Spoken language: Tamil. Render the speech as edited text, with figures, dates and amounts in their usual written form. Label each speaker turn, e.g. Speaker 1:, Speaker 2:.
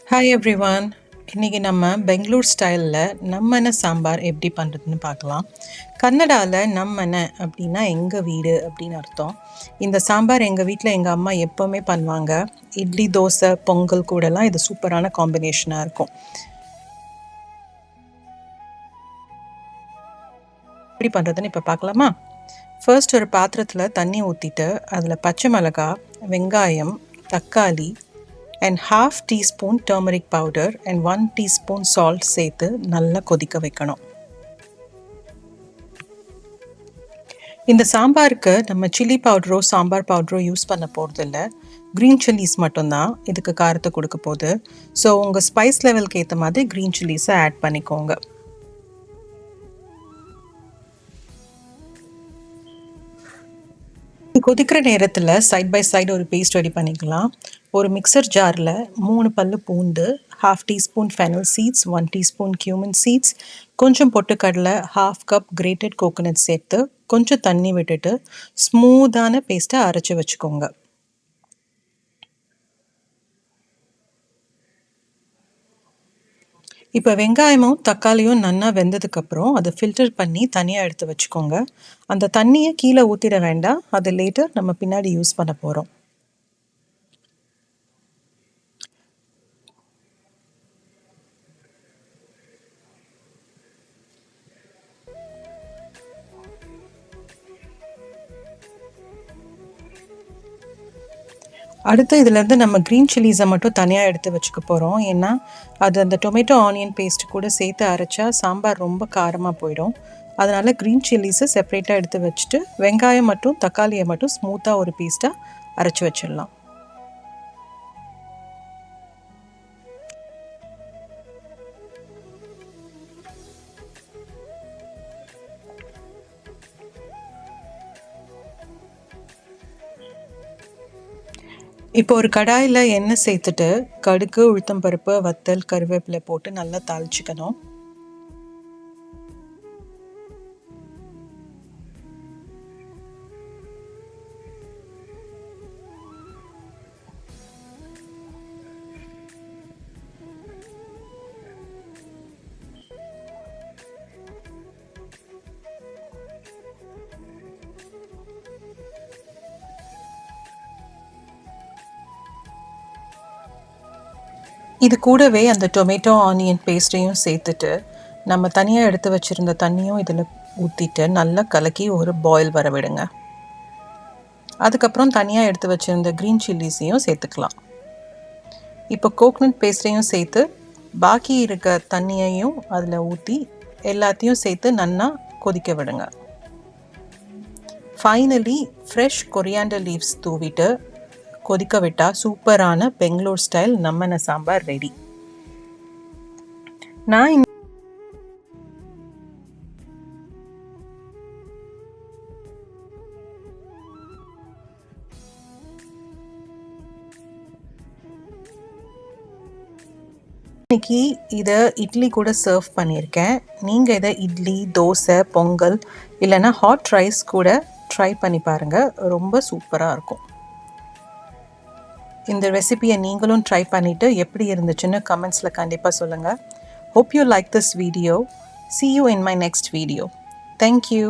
Speaker 1: Hi everyone. இன்றைக்கி நம்ம பெங்களூர் ஸ்டைலில் நம்மன சாம்பார் எப்படி பண்ணுறதுன்னு பார்க்கலாம். கன்னடாவில் நம்மன அப்படின்னா எங்கள் வீடு அப்படின்னு அர்த்தம். இந்த சாம்பார் எங்கள் வீட்டில் எங்கள் அம்மா எப்போவுமே பண்ணுவாங்க. இட்லி, தோசை, பொங்கல் கூடலாம் இது சூப்பரான காம்பினேஷனாக இருக்கும். எப்படி பண்ணுறதுன்னு இப்போ பார்க்கலாமா? ஃபர்ஸ்ட் ஒரு பாத்திரத்தில் தண்ணி ஊற்றிட்டு அதில் பச்சை மிளகாய், வெங்காயம், தக்காளி and half teaspoon turmeric powder and 1 teaspoon salt சேர்த்து நல்லா கொதிக்க வைக்கணும். இந்த சாம்பாருக்கு நம்ம சில்லி பவுடரோ சாம்பார் பவுடரோ யூஸ் பண்ண போகிறதில்ல. க்ரீன் சில்லிஸ் மட்டும்தான் இதுக்கு காரத்தை கொடுக்க போகுது. ஸோ உங்கள் ஸ்பைஸ் லெவலுக்கு ஏற்ற மாதிரி க்ரீன் சில்லிஸை ஆட் பண்ணிக்கோங்க. கொதிக்கிற நேரத்தில் சைட் பை சைடு ஒரு பேஸ்ட் ரெடி பண்ணிக்கலாம். ஒரு மிக்சர் ஜாரில் 3 பல்லு பூண்டு, ½ teaspoon fennel seeds, 1 teaspoon cumin seeds, கொஞ்சம் பொட்டுக்கடலை, ½ கப் கிரேட்டட் கோகோனட் சேர்த்து கொஞ்சம் தண்ணி விட்டுட்டு ஸ்மூத்தான பேஸ்ட்டை அரைச்சி வச்சுக்கோங்க. இப்போ வெங்காயமும் தக்காளியும் நல்லா வெந்ததுக்கப்புறம் அதை ஃபில்டர் பண்ணி தனியாக எடுத்து வச்சுக்கோங்க. அந்த தண்ணியை கீழே ஊற்றிட வேண்டாம், அது லேட்டர் நம்ம பின்னாடி யூஸ் பண்ண போகிறோம். அடுத்து இதிலேருந்து நம்ம க்ரீன் சில்லிஸை மட்டும் தனியாக எடுத்து வச்சுக்க போகிறோம். ஏன்னா அது அந்த டொமேட்டோ ஆனியன் பேஸ்ட் கூட சேர்த்து அரைச்சா சாம்பார் ரொம்ப காரமாக போயிடும். அதனால் க்ரீன் சில்லிஸை செப்பரேட்டாக எடுத்து வச்சுட்டு வெங்காயம் மற்றும் தக்காளியை மட்டும் ஸ்மூத்தாக ஒரு பேஸ்ட்டாக அரைச்சி வச்சிடலாம். இப்போ ஒரு கடாயில் எண்ணெய் சேர்த்துட்டு கடுகு, உளுத்தம்பருப்பு, வத்தல், கருவேப்பிலை போட்டு நல்லா தாளிச்சுக்கணும். இது கூடவே அந்த டொமேட்டோ ஆனியன் பேஸ்ட்டையும் சேர்த்துட்டு நம்ம தனியாக எடுத்து வச்சுருந்த தண்ணியும் இதில் ஊற்றிட்டு நல்லா கலக்கி ஒரு பாயில் வர விடுங்க. அதுக்கப்புறம் தனியாக எடுத்து வச்சுருந்த க்ரீன் சில்லிஸையும் சேர்த்துக்கலாம். இப்போ கோகனட் பேஸ்ட்டையும் சேர்த்து பாக்கி இருக்க தண்ணியையும் அதில் ஊற்றி எல்லாத்தையும் சேர்த்து நல்லா கொதிக்க விடுங்க. ஃபைனலி ஃப்ரெஷ் கொரியாண்டர் லீவ்ஸ் தூவிட்டு கொதிக்க விட்டால் சூப்பரான பெங்களூர் ஸ்டைல் நம்மன சாம்பார் ரெடி. நான் இன்னைக்கு இதை இட்லி கூட சர்வ் பண்ணியிருக்கேன். நீங்கள் இதை இட்லி, தோசை, பொங்கல் இல்லைன்னா ஹாட் ரைஸ் கூட ட்ரை பண்ணி பாருங்கள், ரொம்ப சூப்பராக இருக்கும். இந்த ரெசிபியை நீங்களும் ட்ரை பண்ணிவிட்டு எப்படி இருந்துச்சுன்னு கமெண்ட்ஸில் கண்டிப்பாக சொல்லுங்கள். Hope you like this video. See you in my next video. Thank you.